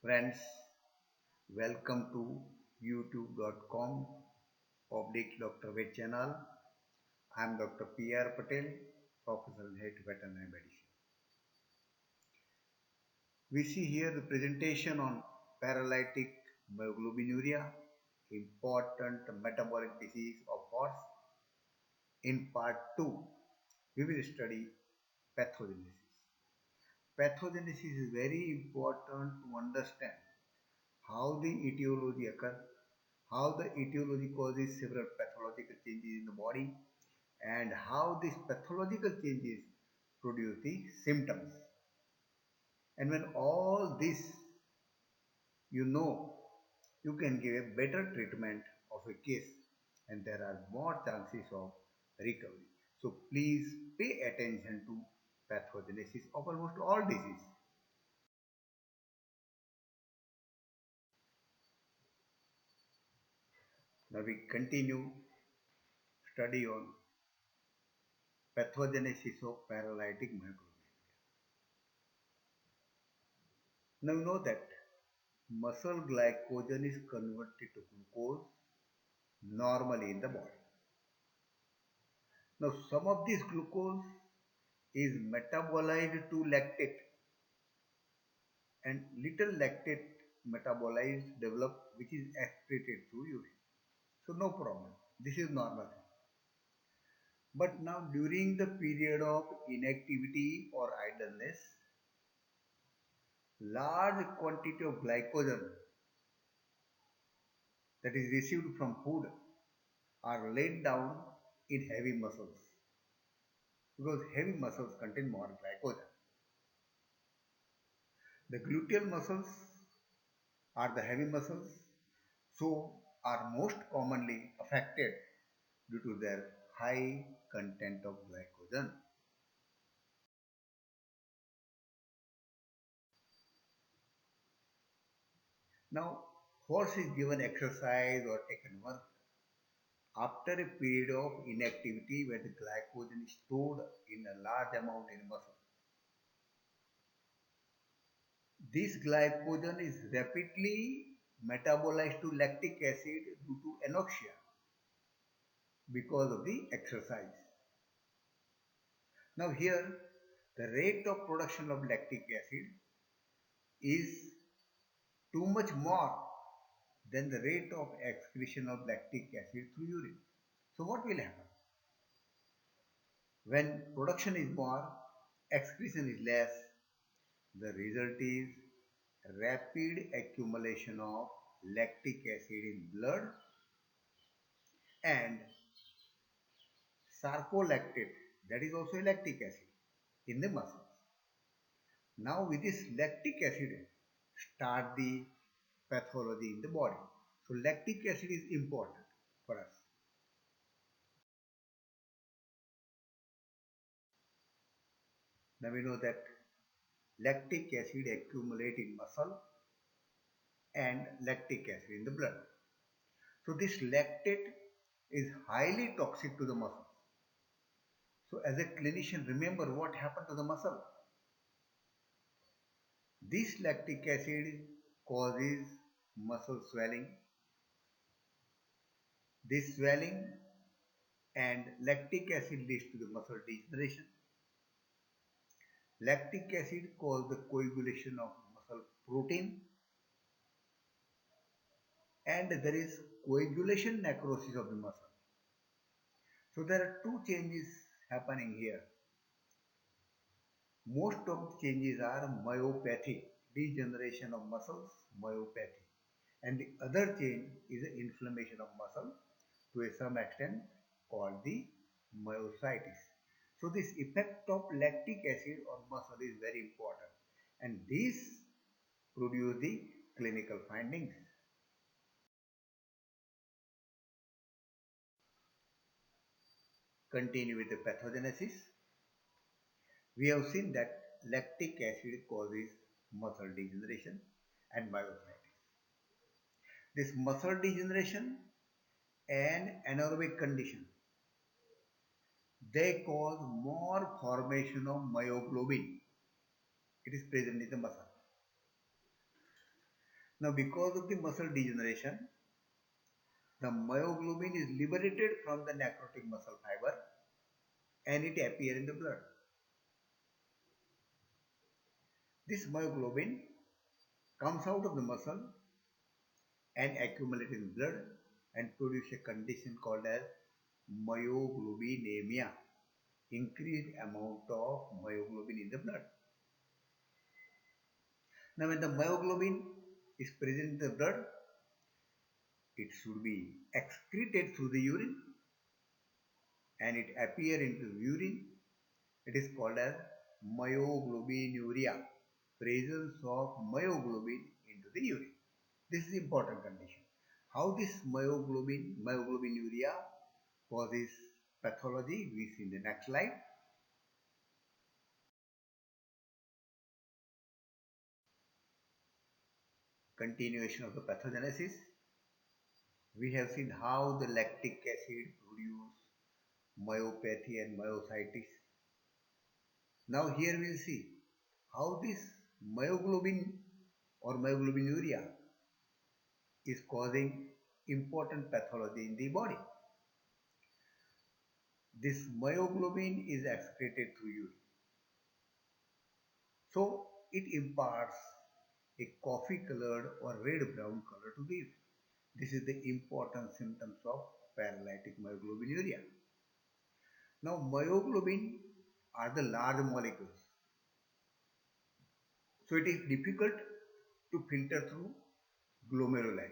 Friends, welcome to youtube.com oblique Dr. Ved channel. I am Dr. P.R. Patel, Professor in Head Veterinary Medicine. We see here the presentation on paralytic myoglobinuria, important metabolic disease of horse. In part 2, we will study pathogenesis. Pathogenesis is very important to understand how the etiology occurs, how the etiology causes several pathological changes in the body, and how these pathological changes produce the symptoms. And when all this you know, you can give a better treatment of a case and there are more chances of recovery. So please pay attention to pathogenesis of almost all disease. Now we continue study on pathogenesis of paralytic myoglobinuria. Now you know that muscle glycogen is converted to glucose normally in the body. Now some of this glucose is metabolized to lactate and little lactate metabolites develop which is excreted through urine. So no problem. This is normal. But now during the period of inactivity or idleness, large quantity of glycogen that is received from food are laid down in heavy muscles because heavy muscles contain more glycogen. The gluteal muscles are the heavy muscles, so are most commonly affected due to their high content of glycogen. Now, horse is given exercise or taken work after a period of inactivity where the glycogen is stored in a large amount in muscle. This glycogen is rapidly metabolized to lactic acid due to anoxia because of the exercise. Now here the rate of production of lactic acid is too much more than the rate of excretion of lactic acid through urine. So what will happen? When production is more, excretion is less, the result is rapid accumulation of lactic acid in blood and sarcolactate, that is also a lactic acid, in the muscles. Now with this lactic acid start the pathology in the body. So lactic acid is important for us. Now we know that lactic acid accumulate in muscle and lactic acid in the blood. So this lactate is highly toxic to the muscle. So as a clinician, remember what happened to the muscle. This lactic acid causes muscle swelling. This swelling and lactic acid leads to the muscle degeneration. Lactic acid causes the coagulation of muscle protein and there is coagulation necrosis of the muscle. So there are two changes happening here. Most of the changes are myopathy, degeneration of muscles, myopathy. And the other change is the inflammation of muscle to some extent called the myositis. So this effect of lactic acid on muscle is very important and this produce the clinical findings. Continue with the pathogenesis. We have seen that lactic acid causes muscle degeneration and myositis. This muscle degeneration and anaerobic condition, they cause more formation of myoglobin. It is present in the muscle. Now, because of the muscle degeneration, the myoglobin is liberated from the necrotic muscle fiber and it appears in the blood. This myoglobin comes out of the muscle and accumulates in blood and produce a condition called as myoglobinemia, increased amount of myoglobin in the blood. Now, when the myoglobin is present in the blood, it should be excreted through the urine and it appear into the urine. It is called as myoglobinuria, presence of myoglobin into the urine. This is important condition. How this myoglobinuria causes pathology, we see in the next slide. Continuation of the pathogenesis. We have seen how the lactic acid produce myopathy and myositis. Now here we'll see how this myoglobin or myoglobinuria is causing important pathology in the body. This myoglobin is excreted through urine. So it imparts a coffee colored or red brown color to the urine. This is the important symptoms of paralytic myoglobinuria. Now myoglobin are the large molecules. So it is difficult to filter through glomeruli,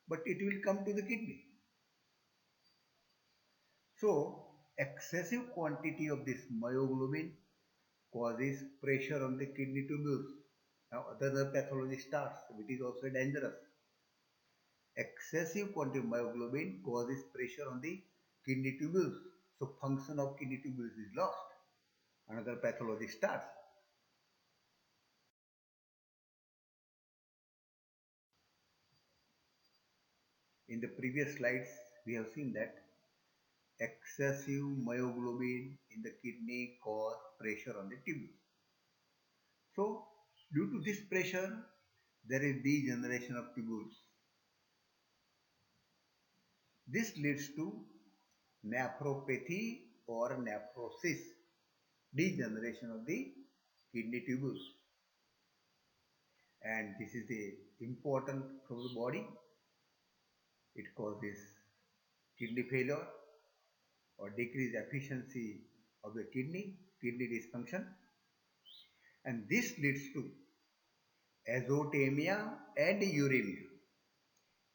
but it will come to the kidney. So excessive quantity of this myoglobin causes pressure on the kidney tubules. Now other pathology starts, which is also dangerous. Excessive quantity of myoglobin causes pressure on the kidney tubules. So function of kidney tubules is lost. Another pathology starts. In the previous slides, we have seen that excessive myoglobin in the kidney cause pressure on the tubules. So due to this pressure, there is degeneration of tubules. This leads to nephropathy or nephrosis, degeneration of the kidney tubules. And this is the important for the body. It causes kidney failure or decreased efficiency of the kidney dysfunction. And this leads to azotemia and uremia.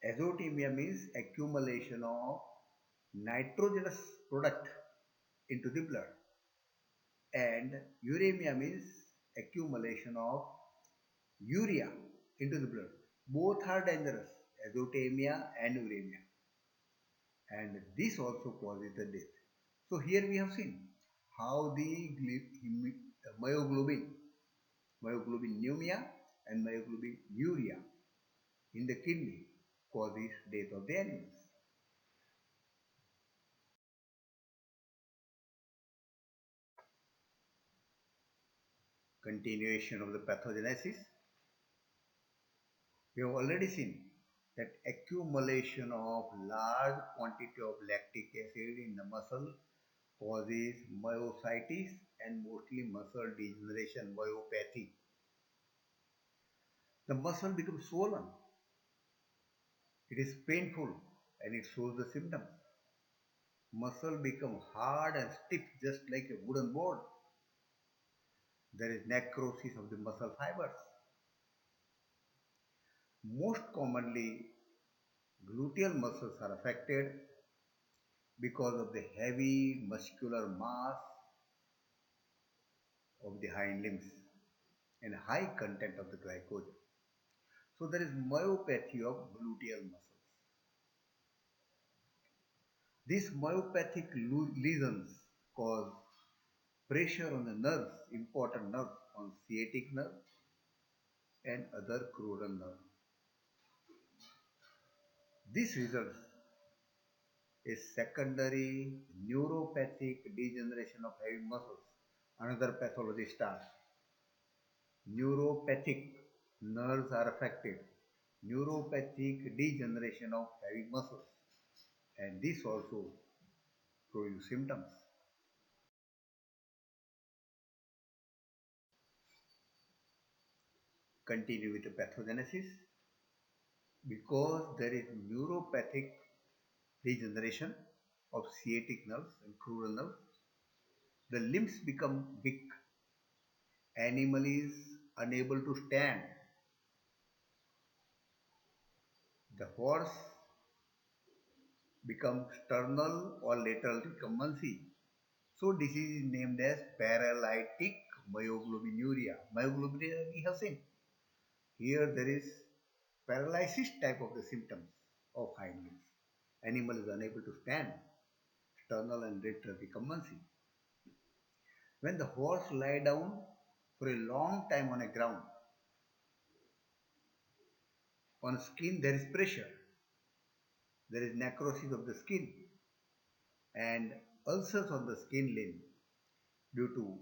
Azotemia means accumulation of nitrogenous product into the blood, and uremia means accumulation of urea into the blood. Both are dangerous, azotemia and uremia, and this also causes the death. So here we have seen how the myoglobinemia and myoglobinuria in the kidney causes death of the animals. Continuation of the pathogenesis. We have already seen that accumulation of large quantity of lactic acid in the muscle causes myositis and mostly muscle degeneration, myopathy. The muscle becomes swollen. It is painful and it shows the symptoms. Muscle become hard and stiff just like a wooden board. There is necrosis of the muscle fibers. Most commonly, gluteal muscles are affected because of the heavy muscular mass of the hind limbs and high content of the glycogen. So there is myopathy of gluteal muscles. These myopathic lesions cause pressure on the nerves, important nerves, on sciatic nerve and other crural nerve. This results in secondary neuropathic degeneration of heavy muscles. Another pathology starts. Neuropathic nerves are affected. neuropathic degeneration of heavy muscles, and this also produce symptoms. Continue with the pathogenesis. Because there is neuropathic degeneration of sciatic nerves and crural nerves, the limbs become weak. Animal is unable to stand. The horse becomes sternal or lateral recumbency. So disease is named as paralytic myoglobinuria. Myoglobinuria we have seen. Here there is paralysis type of the symptoms of hind limbs. Animal is unable to stand, sternal and lateral recumbency. When the horse lie down for a long time on a ground, on skin there is pressure, there is necrosis of the skin and ulcers on the skin limb due to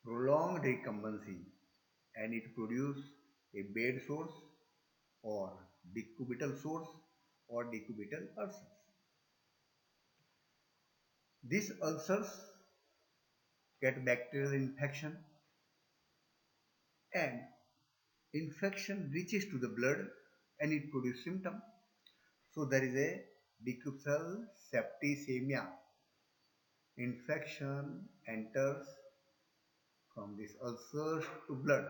prolonged recumbency, and it produces a bed sores or decubital sores or decubital ulcers. These ulcers get bacterial infection, and infection reaches to the blood and it produces symptom. So there is a decubal septicemia. Infection enters from this ulcers to blood.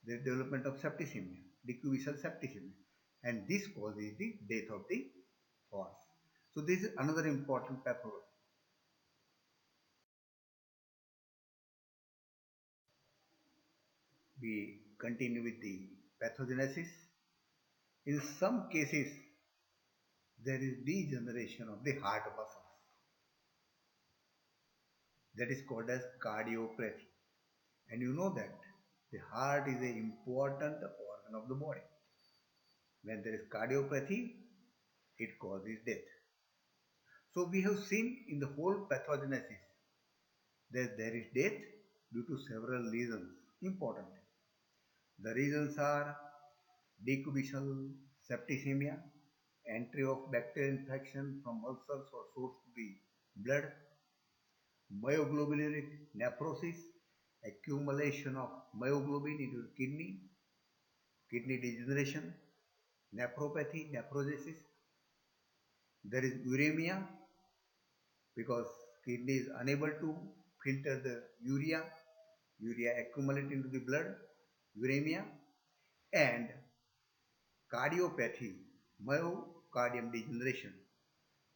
There is development of septicemia, decubal septicemia, and this causes the death of the horse. So this is another important pathology. We continue with the pathogenesis. In some cases, there is degeneration of the heart muscles. That is called as cardiopathy. And you know that the heart is an important organ of the body. When there is cardiopathy, it causes death. So we have seen in the whole pathogenesis that there is death due to several reasons. Importantly, the reasons are decubal septicemia, entry of bacterial infection from ulcers or sores to the blood, myoglobinuric nephrosis, accumulation of myoglobin into the kidney, kidney degeneration, nephropathy, nephrosis. There is uremia because kidney is unable to filter the urea accumulate into the blood, uremia, and cardiopathy, myocardium degeneration.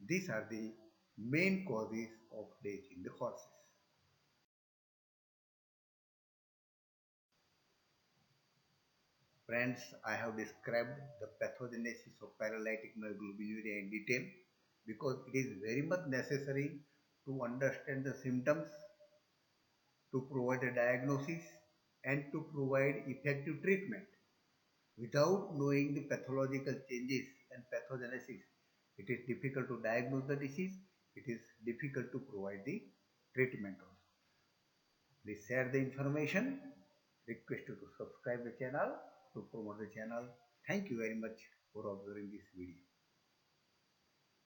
These are the main causes of death in the horses. Friends, I have described the pathogenesis of paralytic myoglobinuria in detail because it is very much necessary to understand the symptoms, to provide a diagnosis, and to provide effective treatment. Without knowing the pathological changes and pathogenesis, it is difficult to diagnose the disease, it is difficult to provide the treatment also. Please share the information. Request you to subscribe the channel to promote the channel. Thank you very much for observing this video.